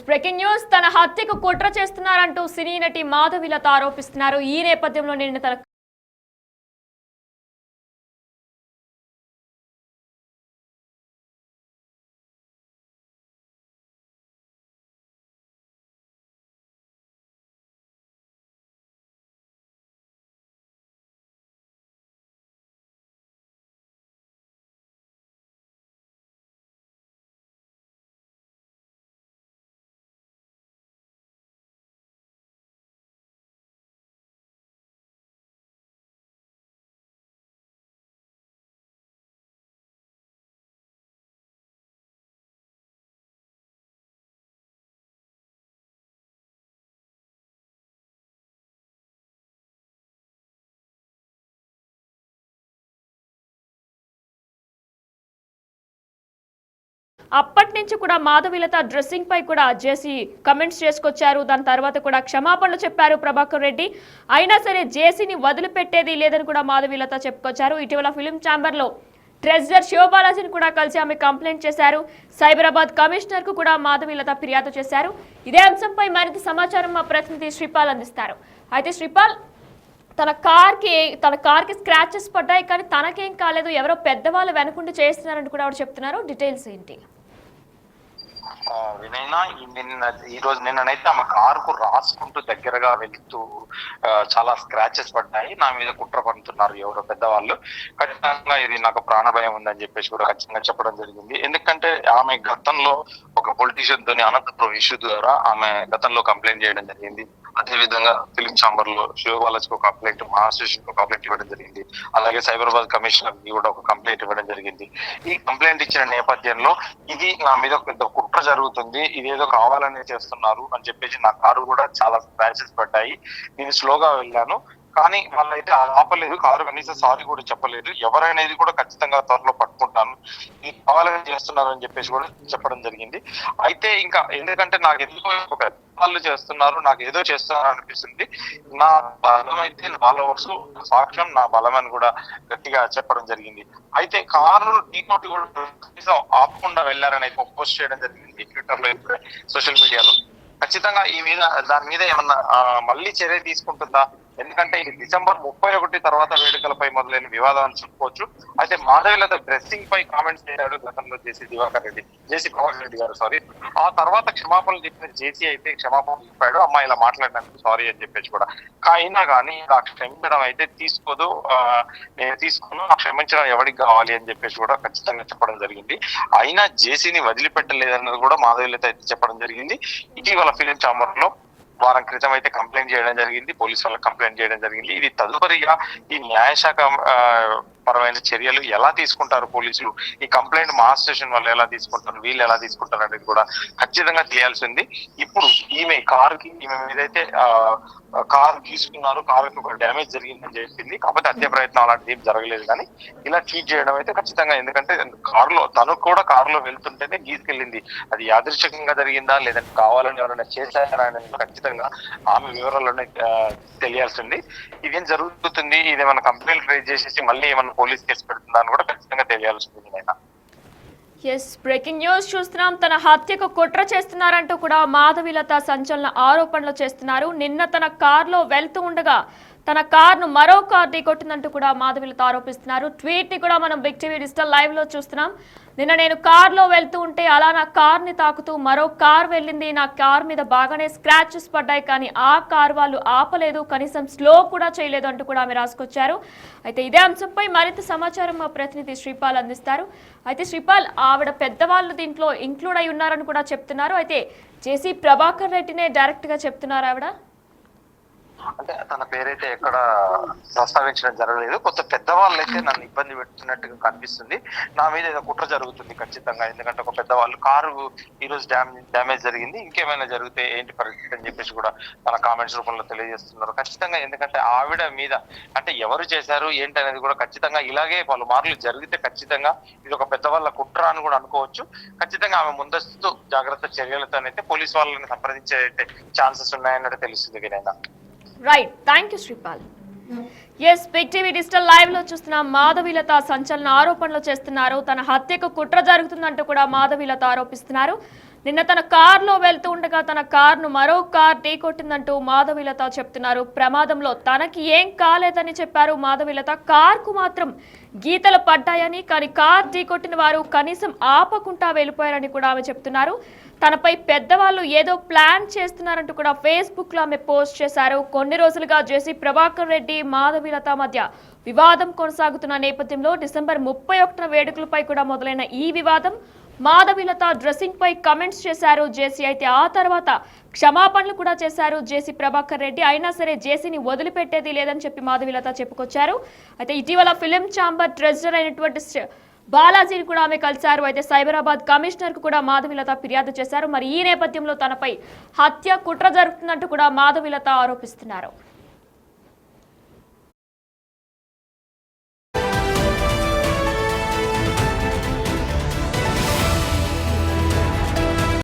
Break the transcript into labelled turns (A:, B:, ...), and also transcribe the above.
A: Breaking news. తన హత్యకు కుట్ర చేస్తున్నారంటూ సినీ నటి మాధవిలత ఆరోపిస్తున్నారు. ఈ నేపథ్యంలో నిన్న తన అప్పటి నుంచి కూడా మాధవిలత డ్రెస్సింగ్ పై కూడా జేసీ కమెంట్స్ చేసుకొచ్చారు. దాని తర్వాత కూడా క్షమాపణలు చెప్పారు ప్రభాకర్ రెడ్డి. అయినా సరే జేసీని వదిలిపెట్టేది లేదని కూడా మాధవిలత చెప్పుకొచ్చారు. ఇటీవల ఫిలిం ఛాంబర్ లో ట్రెజర్ శివబాలాజీని కూడా కలిసి ఆమె కంప్లైంట్ చేశారు. సైబరాబాద్ కమిషనర్ కు కూడా మాధవిలత ఫిర్యాదు చేశారు. ఇదే అంశంపై మరింత సమాచారం మా ప్రతినిధి శ్రీపాల్ అందిస్తారు. అయితే శ్రీపాల్, తన కార్కి స్క్రాచెస్ పడ్డాయి, కానీ తనకేం కాలేదు, ఎవరో పెద్దవాళ్ళు వెనకుండి చేస్తున్నారని కూడా ఆవిడ చెప్తున్నారు. డీటెయిల్స్ ఏంటి?
B: వినైనా నిన్ననైతే ఆమె కారుకు రాసుకుంటూ దగ్గరగా వెళ్తూ చాలా స్క్రాచెస్ పడ్డాయి. నా మీద కుట్ర పడుతున్నారు ఎవరో పెద్దవాళ్ళు. ఖచ్చితంగా ఇది నాకు ప్రాణభయం ఉందని చెప్పేసి కూడా ఖచ్చితంగా చెప్పడం జరిగింది. ఎందుకంటే ఆమె గతంలో ఒక పొలిటీషియన్ తోని అనంతపురం ఇష్యూ ద్వారా ఆమె గతంలో కంప్లైంట్ చేయడం జరిగింది. అదే విధంగా ఫిలిం ఛాంబర్ లో శివబాలాజీకి ఒక కంప్లైంట్, మహాస్టేషన్ కు కంప్లైంట్ ఇవ్వడం జరిగింది. అలాగే సైబరాబాద్ కమిషనర్ కి కూడా ఒక కంప్లైంట్ ఇవ్వడం జరిగింది. ఈ కంప్లైంట్ ఇచ్చిన నేపథ్యంలో ఇది నా మీద పెద్ద కుట్ర జరుగుతుంది, ఇదేదో కావాలనే చేస్తున్నారు అని చెప్పేసి నా కారు కూడా చాలా స్క్రాచెస్ పడ్డాయి. నేను స్లోగా వెళ్ళాను, కానీ వాళ్ళైతే ఆపలేదు. కారు కనీసం సారీ కూడా చెప్పలేదు. ఎవరైనా కూడా ఖచ్చితంగా త్వరలో పట్టుకుంటాను, ఇది కావాలని చేస్తున్నారు అని చెప్పేసి కూడా చెప్పడం జరిగింది. అయితే ఇంకా ఎందుకంటే నాకు ఎందుకో వాళ్ళు చేస్తున్నారు, నాకు ఏదో చేస్తున్నారు అనిపిస్తుంది. నా బలం అయితే ఫాలోవర్స్ సాక్ష్యం నా బలం అని కూడా గట్టిగా చెప్పడం జరిగింది. అయితే కారు ఢీకొట్టి కూడా కనీసం ఆపకుండా వెళ్ళారని అయితే పోస్ట్ చేయడం జరిగింది ట్విట్టర్ లో, సోషల్ మీడియాలో. ఖచ్చితంగా దాని మీద ఏమన్నా మళ్ళీ చర్య తీసుకుంటుందా? ఎందుకంటే ఇది December 31 తర్వాత వేడుకలపై మొదలైన వివాదం అని చెప్పుకోవచ్చు. అయితే మాధవిలత డ్రెస్సింగ్ పై కామెంట్స్ చేశాడు గతంలో జేసీ ప్రభాకర్ రెడ్డి గారు. సారీ, ఆ తర్వాత క్షమాపణలు చెప్పిన జేసీ అయితే క్షమాపణలు చెప్పాడు, అమ్మాయి ఇలా మాట్లాడినందుకు సారీ అని చెప్పేసి కూడా. అయినా కానీ ఆ క్షమించడం అయితే నేను తీసుకోను, ఆ క్షమించడం ఎవరికి కావాలి అని చెప్పేసి కూడా ఖచ్చితంగా చెప్పడం జరిగింది. అయినా జేసీని వదిలిపెట్టలేదన్నది కూడా మాధవిలత అయితే చెప్పడం జరిగింది. ఇటీవల ఫిలిం ఛాంబర్ లో వారం క్రితం అయితే కంప్లైంట్ చేయడం జరిగింది, పోలీసు వాళ్ళకి కంప్లైంట్ చేయడం జరిగింది. ఇది తదుపరిగా ఈ న్యాయశాఖ పరమైన చర్యలు ఎలా తీసుకుంటారు పోలీసులు, ఈ కంప్లైంట్ మహాస్టేషన్ వాళ్ళు ఎలా తీసుకుంటారు, వీళ్ళు ఎలా తీసుకుంటారు అనేది కూడా ఖచ్చితంగా తెలియాల్సి ఉంది. ఇప్పుడు ఈమె మీదైతే కారు తీసుకున్నారు, కారుకి ఒక డ్యామేజ్ జరిగిందని చెప్పింది. కాకపోతే హత్య ప్రయత్నం అలాంటిది ఏం జరగలేదు. కానీ ఇలా ట్వీట్ చేయడం అయితే ఖచ్చితంగా, ఎందుకంటే తను కూడా కారులో వెళ్తుంటేనే గీసుకెళ్ళింది. అది యాదృచ్ఛికంగా జరిగిందా లేదంటే కావాలని ఎవరైనా చేశారా అనేది ఖచ్చితంగా ఆమె వివరాలను తెలియాల్సి ఉంది. ఇదేం జరుగుతుంది, ఇదేమైనా కంప్లైంట్ రైజ్ చేసేసి మళ్ళీ ఏమైనా పోలీస్ కేసు పెడుతుందా అని కూడా ఖచ్చితంగా తెలియాల్సి ఉంది.
A: బ్రేకింగ్ న్యూస్ చూస్తున్నాం. తన హత్యకు కుట్ర చేస్తున్నారంటూ కూడా మాధవిలత సంచలన ఆరోపణలు చేస్తున్నారు. నిన్న తన కారులో వెళ్తూ ఉండగా తన కార్ను మరో కార్ ఢీకొట్టిందంటూ కూడా మాధవిలత ఆరోపిస్తున్నారు. ట్వీట్ ని కూడా మనం బిగ్ టీవీ డిజిటల్ లైవ్ లో చూస్తున్నాం. నిన్న నేను కార్లో వెళ్తూ ఉంటే అలా నా కార్ని తాకుతూ మరో కార్ వెళ్ళింది. నా కార్ మీద బాగానే స్క్రాచెస్ పడ్డాయి, కానీ ఆ కార్ వాళ్ళు ఆపలేదు, కనీసం స్లో కూడా చేయలేదు అంటూ కూడా ఆమె రాసుకొచ్చారు. అయితే ఇదే అంశంపై మరింత సమాచారం మా ప్రతినిధి శ్రీపాల్ అందిస్తారు. అయితే శ్రీపాల్, ఆవిడ పెద్దవాళ్ళు దీంట్లో ఇంక్లూడ్ అయి ఉన్నారని కూడా చెప్తున్నారు. అయితే జేసీ ప్రభాకర్ రెడ్డినే డైరెక్ట్ గా చెప్తున్నారు ఆవిడ.
B: అంటే తన పేరైతే ఎక్కడ ప్రస్తావించడం జరగలేదు. కొంత పెద్దవాళ్ళు అయితే నన్ను ఇబ్బంది పెడుతున్నట్టుగా కనిపిస్తుంది. నా మీద ఏదో కుట్ర జరుగుతుంది ఖచ్చితంగా. ఎందుకంటే ఒక పెద్దవాళ్ళు కారు ఈ రోజు డ్యామేజ్ జరిగింది, ఇంకేమైనా జరిగితే ఏంటి పరిస్థితి అని చెప్పేసి కూడా తన కామెంట్స్ రూపంలో తెలియజేస్తున్నారు ఖచ్చితంగా. ఎందుకంటే ఆవిడ మీద అంటే ఎవరు చేశారు ఏంటి అనేది కూడా ఖచ్చితంగా ఇలాగే పలుమార్లు జరిగితే ఖచ్చితంగా ఇది ఒక పెద్దవాళ్ళ కుట్ర అని కూడా అనుకోవచ్చు. ఖచ్చితంగా ఆమె ముందస్తు జాగ్రత్త చర్యలతోనైతే పోలీసు వాళ్ళని సంప్రదించే ఛాన్సెస్ ఉన్నాయన్నట్టు తెలుస్తుంది. వినైనా
A: right, thank you Sripal. Big TV digital live లో చూస్తున్న మాధవిలత సంచలన ఆరోపణలు చేస్తున్నారు. తన హత్యకు కుట్ర జరుగుతుందంటూ కూడా మాధవిలత ఆరోపిస్తున్నారు. నిన్న తన కారులో వెళ్తూ ఉండగా తన కారును మరో కార్ ఢీకొట్టిందంటూ మాధవీలత చెప్తున్నారు. ప్రమాదంలో తనకి ఏం కాలేదని చెప్పారు మాధవీలత. కార్కు మాత్రం గీతలు పడ్డాయని, కానీ కార్ ఢీకొట్టిన వారు కనీసం ఆపకుండా వెళ్ళిపోయారని కూడా ఆమె చెప్తున్నారు. తనపై పెద్దవాళ్ళు ఏదో ప్లాన్ చేస్తున్నారంటూ కూడా ఫేస్బుక్ లో ఆమె పోస్ట్ చేశారు. కొన్ని రోజులుగా జేసీ ప్రభాకర్ రెడ్డి మాధవీలత మధ్య వివాదం కొనసాగుతున్న నేపథ్యంలో డిసెంబర్ 31న వేడుకలపై కూడా మొదలైన ఈ వివాదం మాధవీలత డ్రెస్సింగ్ పై కమెంట్స్ చేశారు జేసీ. అయితే ఆ తర్వాత క్షమాపణలు కూడా చేశారు జేసీ ప్రభాకర్ రెడ్డి. అయినా సరే జేసీని వదిలిపెట్టేది లేదని చెప్పి మాధవీలత చెప్పుకొచ్చారు. అయితే ఇటీవల ఫిలిం ఛాంబర్ ట్రెజరర్ అయినటువంటి బాలాజీని కూడా ఆమె కలిశారు. అయితే సైబరాబాద్ కమిషనర్ కు కూడా మాధవీలత ఫిర్యాదు చేశారు. మరి ఈ నేపథ్యంలో తనపై హత్య కుట్ర జరుగుతుందంటూ కూడా మాధవీలత ఆరోపిస్తున్నారు.